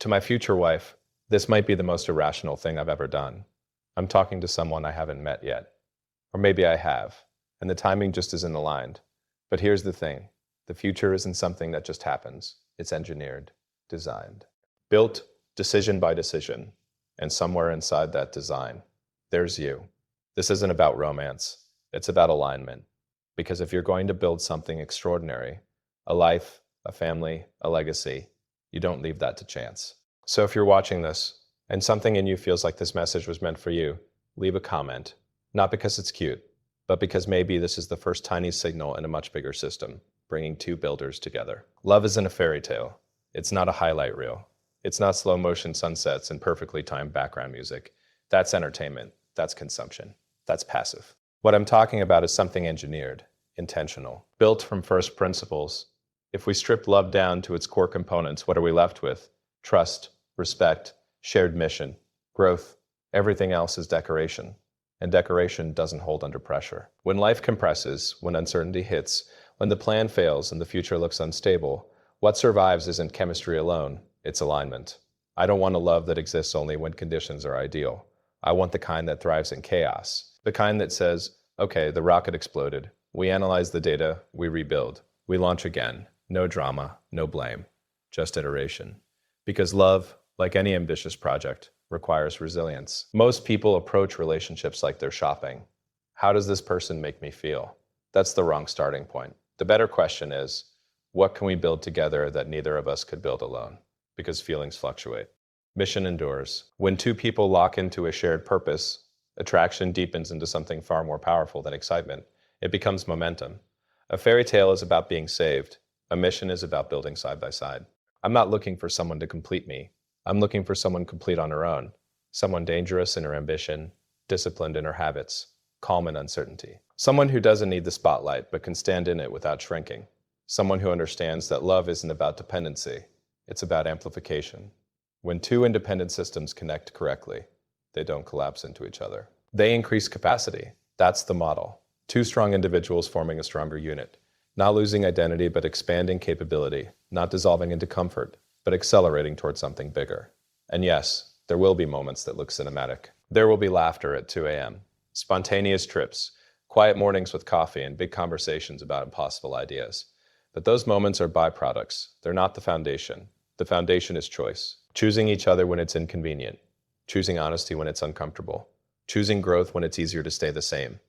To my future wife, this might be the most irrational thing I've ever done. I'm talking to someone I haven't met yet. Or maybe I have, and the timing just isn't aligned. But here's the thing. The future isn't something that just happens. It's engineered, designed, built decision by decision. And somewhere inside that design, there's you. This isn't about romance. It's about alignment. Because if you're going to build something extraordinary, a life, a family, a legacy, you don't leave that to chance. So if you're watching this and something in you feels like this message was meant for you, leave a comment. Not because it's cute, but because maybe this is the first tiny signal in a much bigger system, bringing two builders together. Love isn't a fairy tale. It's not a highlight reel. It's not slow motion sunsets and perfectly timed background music. That's entertainment. That's consumption. That's passive. What I'm talking about is something engineered, intentional, built from first principles. If we strip love down to its core components, what are we left with? Trust, respect, shared mission, growth. Everything else is decoration. And decoration doesn't hold under pressure. When life compresses, when uncertainty hits, when the plan fails and the future looks unstable, what survives isn't chemistry alone, it's alignment. I don't want a love that exists only when conditions are ideal. I want the kind that thrives in chaos. The kind that says, okay, the rocket exploded. We analyze the data, we rebuild. We launch again. No drama, no blame, just iteration. Because love, like any ambitious project, requires resilience. Most people approach relationships like they're shopping. How does this person make me feel? That's the wrong starting point. The better question is, what can we build together that neither of us could build alone? Because feelings fluctuate. Mission endures. When two people lock into a shared purpose, attraction deepens into something far more powerful than excitement. It becomes momentum. A fairy tale is about being saved. A mission is about building side by side. I'm not looking for someone to complete me. I'm looking for someone complete on her own. Someone dangerous in her ambition, disciplined in her habits, calm in uncertainty. Someone who doesn't need the spotlight but can stand in it without shrinking. Someone who understands that love isn't about dependency. It's about amplification. When two independent systems connect correctly, they don't collapse into each other. They increase capacity. That's the model. Two strong individuals forming a stronger unit. Not losing identity, but expanding capability. Not dissolving into comfort, but accelerating towards something bigger. And yes, there will be moments that look cinematic. There will be laughter at 2 a.m., spontaneous trips, quiet mornings with coffee, and big conversations about impossible ideas. But those moments are byproducts. They're not the foundation. The foundation is choice. Choosing each other when it's inconvenient. Choosing honesty when it's uncomfortable. Choosing growth when it's easier to stay the same.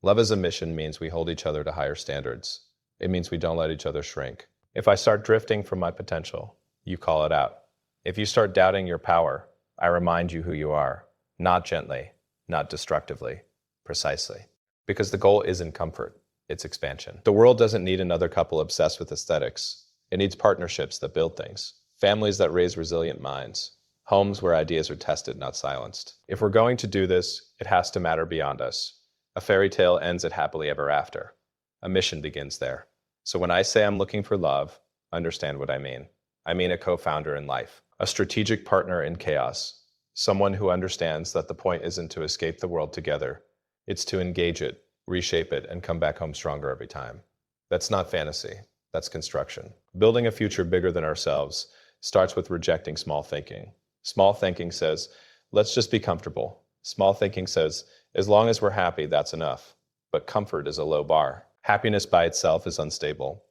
Love as a mission means we hold each other to higher standards. It means we don't let each other shrink. If I start drifting from my potential, you call it out. If you start doubting your power, I remind you who you are. Not gently, not destructively, precisely. Because the goal isn't comfort, it's expansion. The world doesn't need another couple obsessed with aesthetics. It needs partnerships that build things. Families that raise resilient minds. Homes where ideas are tested, not silenced. If we're going to do this, it has to matter beyond us. A fairy tale ends at happily ever after. A mission begins there. So when I say I'm looking for love, understand what I mean. I mean a co-founder in life, a strategic partner in chaos, someone who understands that the point isn't to escape the world together. It's to engage it, reshape it, and come back home stronger every time. That's not fantasy. That's construction. Building a future bigger than ourselves starts with rejecting small thinking. Small thinking says, let's just be comfortable. Small thinking says, as long as we're happy, that's enough. But comfort is a low bar. Happiness by itself is unstable.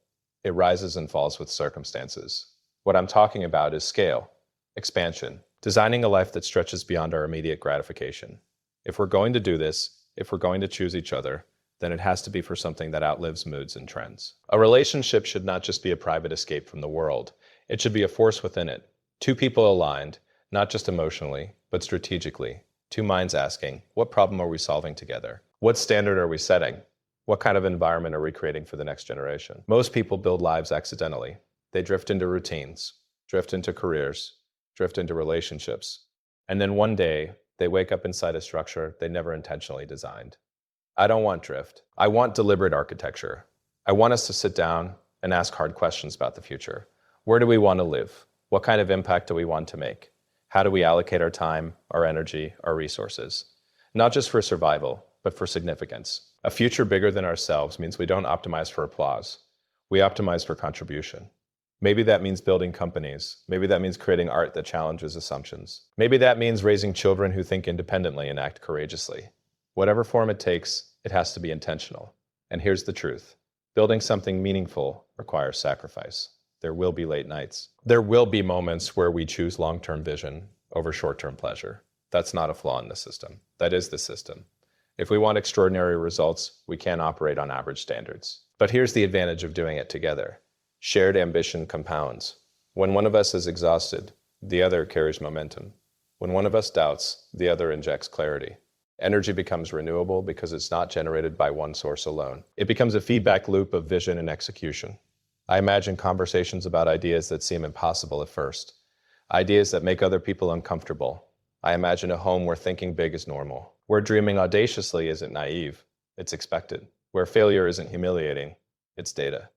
It rises and falls with circumstances. What I'm talking about is scale, expansion, designing a life that stretches beyond our immediate gratification. If we're going to do this, if we're going to choose each other, then it has to be for something that outlives moods and trends. A relationship should not just be a private escape from the world. It should be a force within it. Two people aligned, not just emotionally, but strategically. Two minds asking, what problem are we solving together? What standard are we setting? What kind of environment are we creating for the next generation? Most people build lives accidentally. They drift into routines, drift into careers, drift into relationships. And then one day, they wake up inside a structure they never intentionally designed. I don't want drift. I want deliberate architecture. I want us to sit down and ask hard questions about the future. Where do we want to live? What kind of impact do we want to make? How do we allocate our time, our energy, our resources? Not just for survival, but for significance. A future bigger than ourselves means we don't optimize for applause. We optimize for contribution. Maybe that means building companies. Maybe that means creating art that challenges assumptions. Maybe that means raising children who think independently and act courageously. Whatever form it takes, it has to be intentional. And here's the truth. Building something meaningful requires sacrifice. There will be late nights. There will be moments where we choose long-term vision over short-term pleasure. That's not a flaw in the system. That is the system. If we want extraordinary results, we can't operate on average standards. But here's the advantage of doing it together. Shared ambition compounds. When one of us is exhausted, the other carries momentum. When one of us doubts, the other injects clarity. Energy becomes renewable because it's not generated by one source alone. It becomes a feedback loop of vision and execution. I imagine conversations about ideas that seem impossible at first. Ideas that make other people uncomfortable. I imagine a home where thinking big is normal. Where dreaming audaciously isn't naive, it's expected. Where failure isn't humiliating, it's data.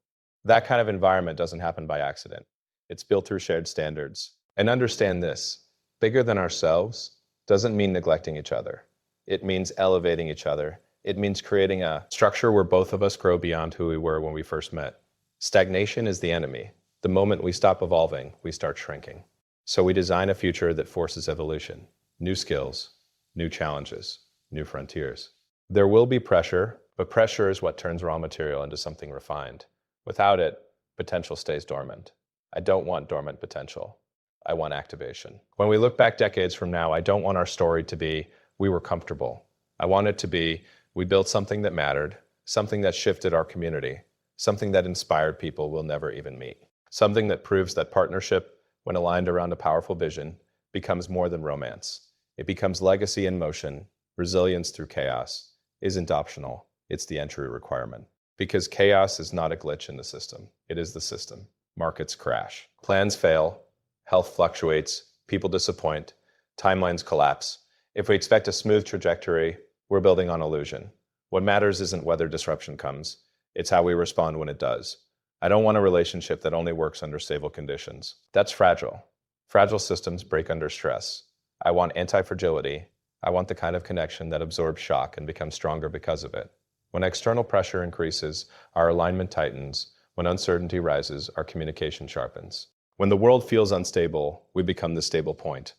That kind of environment doesn't happen by accident. It's built through shared standards. And understand this, bigger than ourselves doesn't mean neglecting each other. It means elevating each other. It means creating a structure where both of us grow beyond who we were when we first met. Stagnation is the enemy. The moment we stop evolving, we start shrinking. So we design a future that forces evolution, new skills, new challenges, new frontiers. There will be pressure, but pressure is what turns raw material into something refined. Without it, potential stays dormant. I don't want dormant potential. I want activation. When we look back decades from now, I don't want our story to be, we were comfortable. I want it to be, we built something that mattered, something that shifted our community, something that inspired people we'll never even meet, something that proves that partnership, when aligned around a powerful vision, becomes more than romance. It becomes legacy in motion. Resilience through chaos isn't optional. It's the entry requirement. Because chaos is not a glitch in the system. It is the system. Markets crash. Plans fail. Health fluctuates. People disappoint. Timelines collapse. If we expect a smooth trajectory, we're building on illusion. What matters isn't whether disruption comes. It's how we respond when it does. I don't want a relationship that only works under stable conditions. That's fragile. Fragile systems break under stress. I want anti-fragility. I want the kind of connection that absorbs shock and becomes stronger because of it. When external pressure increases, our alignment tightens. When uncertainty rises, our communication sharpens. When the world feels unstable, we become the stable point.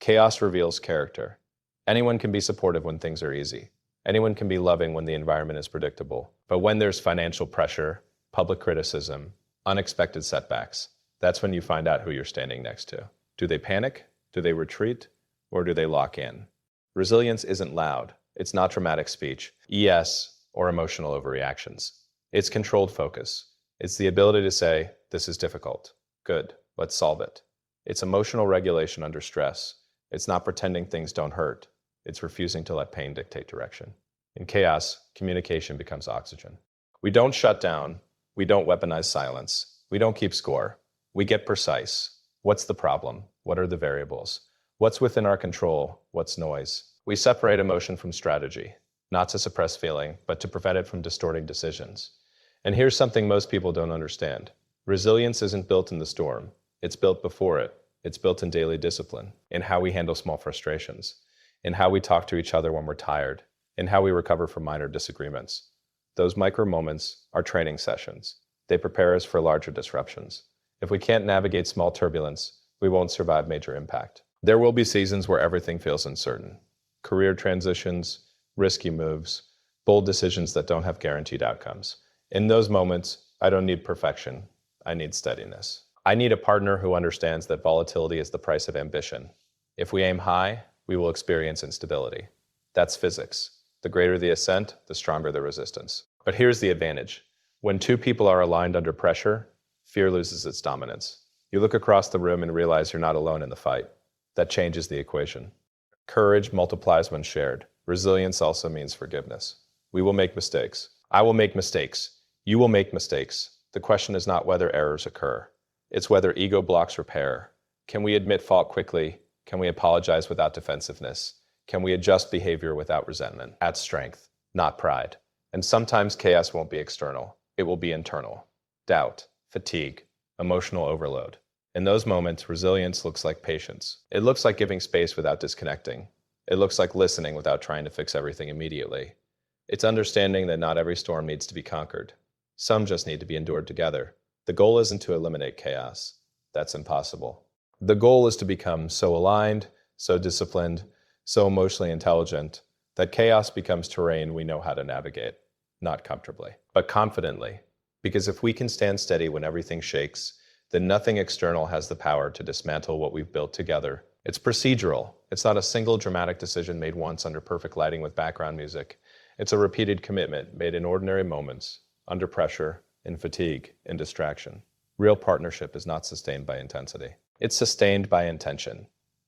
Chaos reveals character. Anyone can be supportive when things are easy. Anyone can be loving when the environment is predictable. But when there's financial pressure, public criticism, unexpected setbacks, that's when you find out who you're standing next to. Do they panic? Do they retreat? Or do they lock in? Resilience isn't loud. It's not dramatic speech, ES, or emotional overreactions. It's controlled focus. It's the ability to say, this is difficult. Good, let's solve it. It's emotional regulation under stress. It's not pretending things don't hurt. It's refusing to let pain dictate direction. In chaos, communication becomes oxygen. We don't shut down. We don't weaponize silence. We don't keep score. We get precise. What's the problem? What are the variables? What's within our control? What's noise? We separate emotion from strategy, not to suppress feeling, but to prevent it from distorting decisions. And here's something most people don't understand. Resilience isn't built in the storm. It's built before it. It's built in daily discipline, in how we handle small frustrations, in how we talk to each other when we're tired, in how we recover from minor disagreements. Those micro moments are training sessions. They prepare us for larger disruptions. If we can't navigate small turbulence, we won't survive major impact. There will be seasons where everything feels uncertain. Career transitions, risky moves, bold decisions that don't have guaranteed outcomes. In those moments, I don't need perfection. I need steadiness. I need a partner who understands that volatility is the price of ambition. If we aim high, we will experience instability. That's physics. The greater the ascent, the stronger the resistance. But here's the advantage. When two people are aligned under pressure, fear loses its dominance. You look across the room and realize you're not alone in the fight. That changes the equation. Courage multiplies when shared. Resilience also means forgiveness. We will make mistakes. I will make mistakes. You will make mistakes. The question is not whether errors occur. It's whether ego blocks repair. Can we admit fault quickly? Can we apologize without defensiveness? Can we adjust behavior without resentment? That's strength, not pride. And sometimes chaos won't be external. It will be internal. Doubt, fatigue, emotional overload. In those moments, resilience looks like patience. It looks like giving space without disconnecting. It looks like listening without trying to fix everything immediately. It's understanding that not every storm needs to be conquered. Some just need to be endured together. The goal isn't to eliminate chaos. That's impossible. The goal is to become so aligned, so disciplined, so emotionally intelligent that chaos becomes terrain we know how to navigate, not comfortably, but confidently. Because if we can stand steady when everything shakes, then nothing external has the power to dismantle what we've built together. It's procedural. It's not a single dramatic decision made once under perfect lighting with background music. It's a repeated commitment made in ordinary moments, under pressure, in fatigue, in distraction. Real partnership is not sustained by intensity. It's sustained by intention.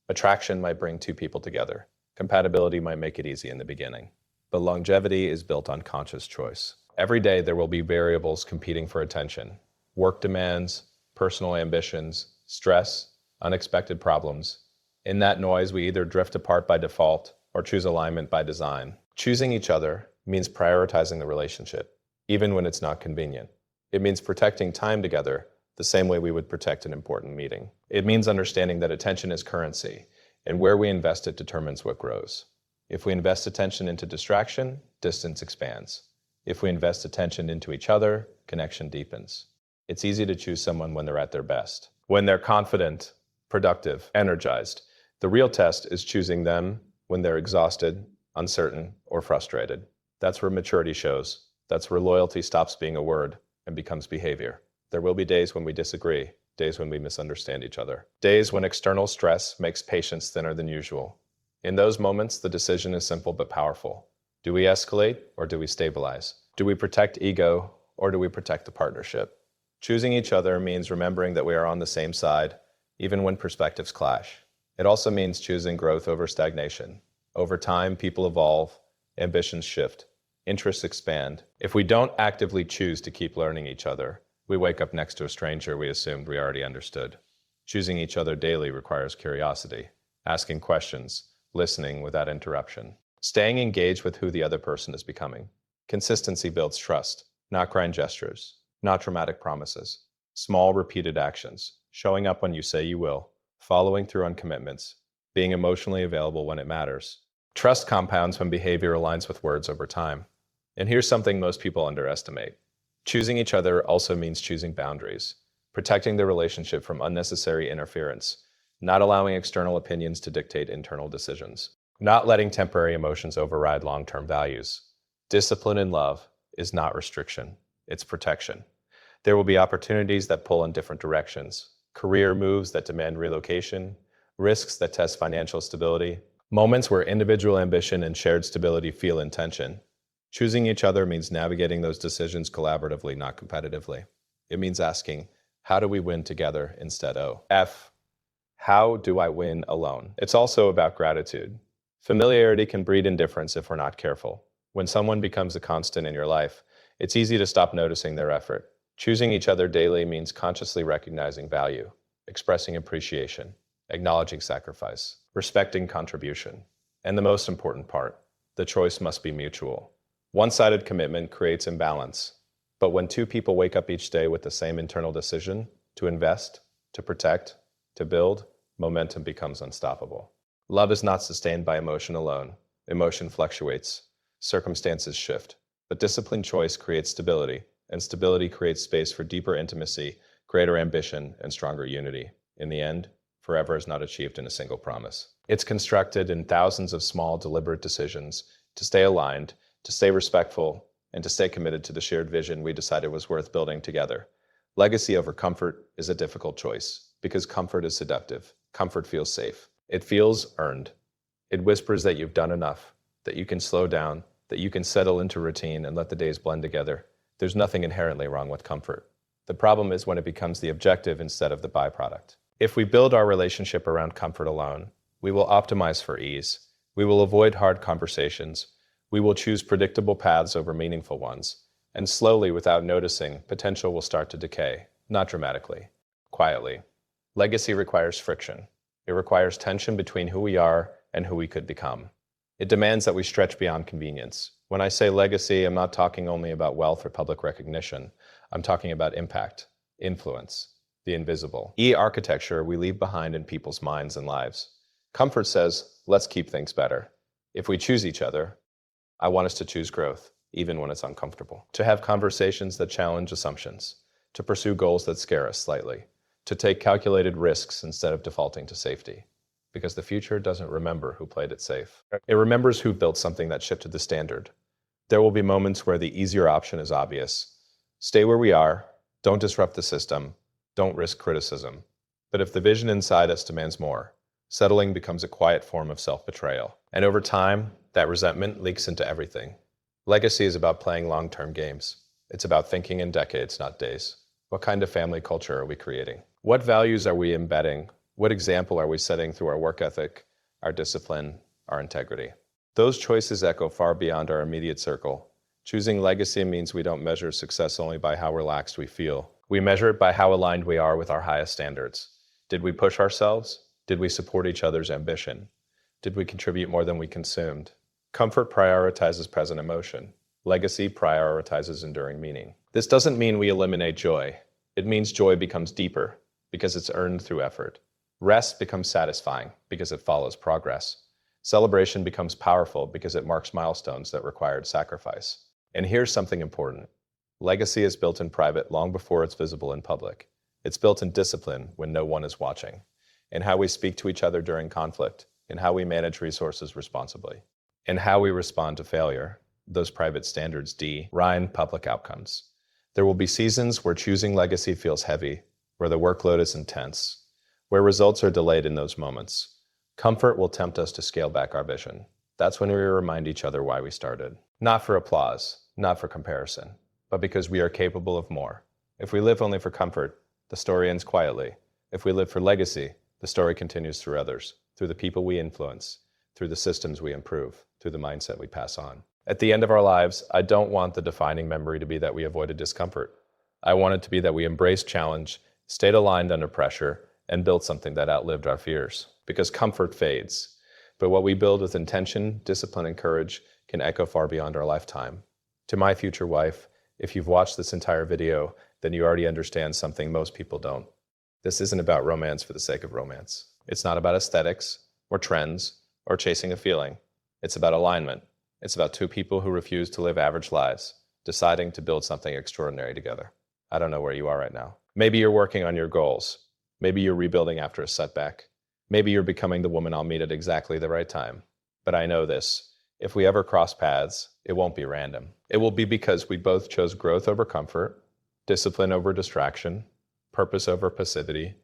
Attraction might bring two people together. Compatibility might make it easy in the beginning. But longevity is built on conscious choice. Every day there will be variables competing for attention. Work demands, personal ambitions, stress, unexpected problems. In that noise, we either drift apart by default or choose alignment by design. Choosing each other means prioritizing the relationship, even when it's not convenient. It means protecting time together the same way we would protect an important meeting. It means understanding that attention is currency, and where we invest it determines what grows. If we invest attention into distraction, distance expands. If we invest attention into each other, connection deepens. It's easy to choose someone when they're at their best, when they're confident, productive, energized. The real test is choosing them when they're exhausted, uncertain, or frustrated. That's where maturity shows. That's where loyalty stops being a word and becomes behavior. There will be days when we disagree, days when we misunderstand each other, days when external stress makes patience thinner than usual. In those moments, the decision is simple but powerful. Do we escalate or do we stabilize? Do we protect ego or do we protect the partnership? Choosing each other means remembering that we are on the same side, even when perspectives clash. It also means choosing growth over stagnation. Over time, people evolve, ambitions shift, interests expand. If we don't actively choose to keep learning each other, we wake up next to a stranger we assumed we already understood. Choosing each other daily requires curiosity, asking questions, listening without interruption, staying engaged with who the other person is becoming. Consistency builds trust, not grand gestures, not dramatic promises. Small, repeated actions, showing up when you say you will, following through on commitments, being emotionally available when it matters. Trust compounds when behavior aligns with words over time. And here's something most people underestimate. Choosing each other also means choosing boundaries, protecting the relationship from unnecessary interference, not allowing external opinions to dictate internal decisions, not letting temporary emotions override long-term values. Discipline in love is not restriction, it's protection. There will be opportunities that pull in different directions, career moves that demand relocation, risks that test financial stability, moments where individual ambition and shared stability feel in tension. Choosing each other means navigating those decisions collaboratively, not competitively. It means asking, how do we win together instead of F, how do I win alone? It's also about gratitude. Familiarity can breed indifference if we're not careful. When someone becomes a constant in your life, it's easy to stop noticing their effort. Choosing each other daily means consciously recognizing value, expressing appreciation, acknowledging sacrifice, respecting contribution. And the most important part, the choice must be mutual. One-sided commitment creates imbalance, but when two people wake up each day with the same internal decision to invest, to protect, to build, momentum becomes unstoppable. Love is not sustained by emotion alone. Emotion fluctuates, circumstances shift, but disciplined choice creates stability, and stability creates space for deeper intimacy, greater ambition, and stronger unity. In the end, forever is not achieved in a single promise. It's constructed in thousands of small, deliberate decisions to stay aligned, to stay respectful, and to stay committed to the shared vision we decided was worth building together. Legacy over comfort is a difficult choice, because comfort is seductive. Comfort feels safe. It feels earned. It whispers that you've done enough, that you can slow down, that you can settle into routine and let the days blend together. There's nothing inherently wrong with comfort. The problem is when it becomes the objective instead of the byproduct. If we build our relationship around comfort alone, we will optimize for ease. We will avoid hard conversations. We will choose predictable paths over meaningful ones. And slowly, without noticing, potential will start to decay, not dramatically, quietly. Legacy requires friction. It requires tension between who we are and who we could become. It demands that we stretch beyond convenience. When I say legacy, I'm not talking only about wealth or public recognition. I'm talking about impact, influence, the invisible. Architecture we leave behind in people's minds and lives. Comfort says, let's keep things better. If we choose each other, I want us to choose growth, even when it's uncomfortable. To have conversations that challenge assumptions. to pursue goals that scare us slightly, to take calculated risks instead of defaulting to safety. Because the future doesn't remember who played it safe. It remembers who built something that shifted the standard. There will be moments where the easier option is obvious. Stay where we are, don't disrupt the system, don't risk criticism. But if the vision inside us demands more, settling becomes a quiet form of self-betrayal. And over time, that resentment leaks into everything. Legacy is about playing long-term games. It's about thinking in decades, not days. What kind of family culture are we creating? What values are we embedding? What example are we setting through our work ethic, our discipline, our integrity? Those choices echo far beyond our immediate circle. Choosing legacy means we don't measure success only by how relaxed we feel. We measure it by how aligned we are with our highest standards. Did we push ourselves? Did we support each other's ambition? Did we contribute more than we consumed? Comfort prioritizes present emotion. Legacy prioritizes enduring meaning. This doesn't mean we eliminate joy. It means joy becomes deeper because it's earned through effort. Rest becomes satisfying because it follows progress. Celebration becomes powerful because it marks milestones that required sacrifice. And here's something important. Legacy is built in private long before it's visible in public. It's built in discipline when no one is watching, in how we speak to each other during conflict, in how we manage resources responsibly, in how we respond to failure. Those private standards define public outcomes. There will be seasons where choosing legacy feels heavy, where the workload is intense, where results are delayed in those moments. Comfort will tempt us to scale back our vision. That's when we remind each other why we started. Not for applause, not for comparison, but because we are capable of more. If we live only for comfort, the story ends quietly. If we live for legacy, the story continues through others, through the people we influence, through the systems we improve, through the mindset we pass on. At the end of our lives, I don't want the defining memory to be that we avoided discomfort. I want it to be that we embraced challenge, stayed aligned under pressure, and built something that outlived our fears. Because comfort fades, but what we build with intention, discipline, and courage can echo far beyond our lifetime. To my future wife, if you've watched this entire video, then you already understand something most people don't. This isn't about romance for the sake of romance. It's not about aesthetics, or trends, or chasing a feeling. It's about alignment. It's about two people who refuse to live average lives, deciding to build something extraordinary together. I don't know where you are right now. Maybe you're working on your goals. Maybe you're rebuilding after a setback. Maybe you're becoming the woman I'll meet at exactly the right time. But I know this. If we ever cross paths, it won't be random. It will be because we both chose growth over comfort, discipline over distraction, purpose over passivity.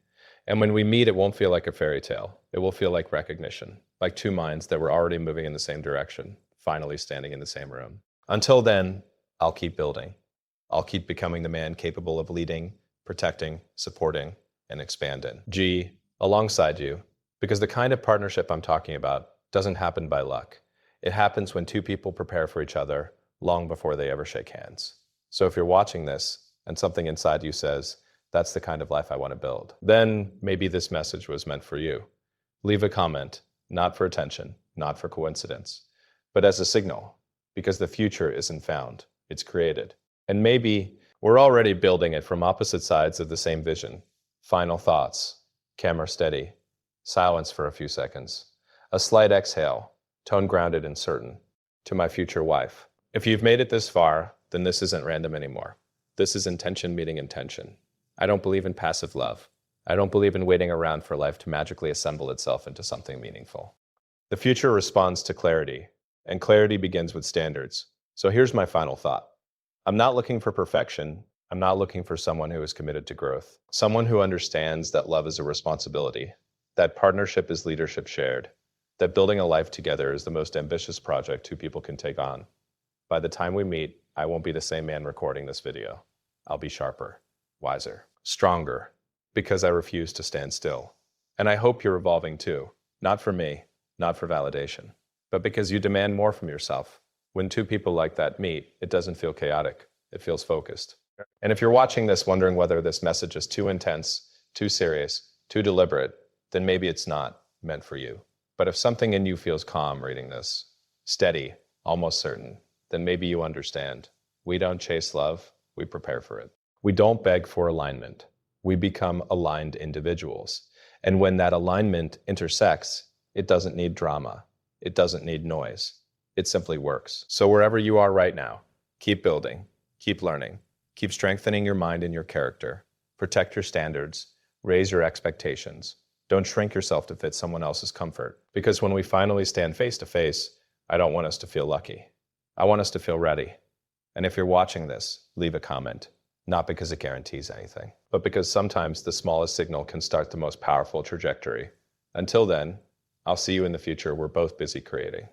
And when we meet, it won't feel like a fairy tale. It will feel like recognition, like two minds that were already moving in the same direction, finally standing in the same room. Until then, I'll keep building. I'll keep becoming the man capable of leading, protecting, supporting, and expanding. Alongside you, because the kind of partnership I'm talking about doesn't happen by luck. It happens when two people prepare for each other long before they ever shake hands. So if you're watching this and something inside you says, that's the kind of life I want to build, then maybe this message was meant for you. Leave a comment, not for attention, not for coincidence, but as a signal, because the future isn't found, it's created. And maybe we're already building it from opposite sides of the same vision. Final thoughts. Camera steady. Silence for a few seconds. A slight exhale. Tone grounded and certain. To my future wife. If you've made it this far, then this isn't random anymore. This is intention meeting intention. I don't believe in passive love. I don't believe in waiting around for life to magically assemble itself into something meaningful. The future responds to clarity, and clarity begins with standards. So here's my final thought. I'm not looking for perfection. I'm not looking for someone who is committed to growth. Someone who understands that love is a responsibility, that partnership is leadership shared, that building a life together is the most ambitious project two people can take on. By the time we meet, I won't be the same man recording this video. I'll be sharper, wiser, stronger, because I refuse to stand still. And I hope you're evolving too. Not for me, not for validation, but because you demand more from yourself. When two people like that meet, it doesn't feel chaotic. It feels focused. And if you're watching this wondering whether this message is too intense, too serious, too deliberate, then maybe it's not meant for you. But if something in you feels calm reading this, steady, almost certain, then maybe you understand. We don't chase love, we prepare for it. We don't beg for alignment. We become aligned individuals. And when that alignment intersects, it doesn't need drama. It doesn't need noise. It simply works. So wherever you are right now, keep building, keep learning, Keep strengthening your mind and your character. Protect your standards. Raise your expectations. Don't shrink yourself to fit someone else's comfort. Because when we finally stand face to face, I don't want us to feel lucky. I want us to feel ready. And if you're watching this, leave a comment. Not because it guarantees anything, but because sometimes the smallest signal can start the most powerful trajectory. Until then, I'll see you in the future. We're both busy creating.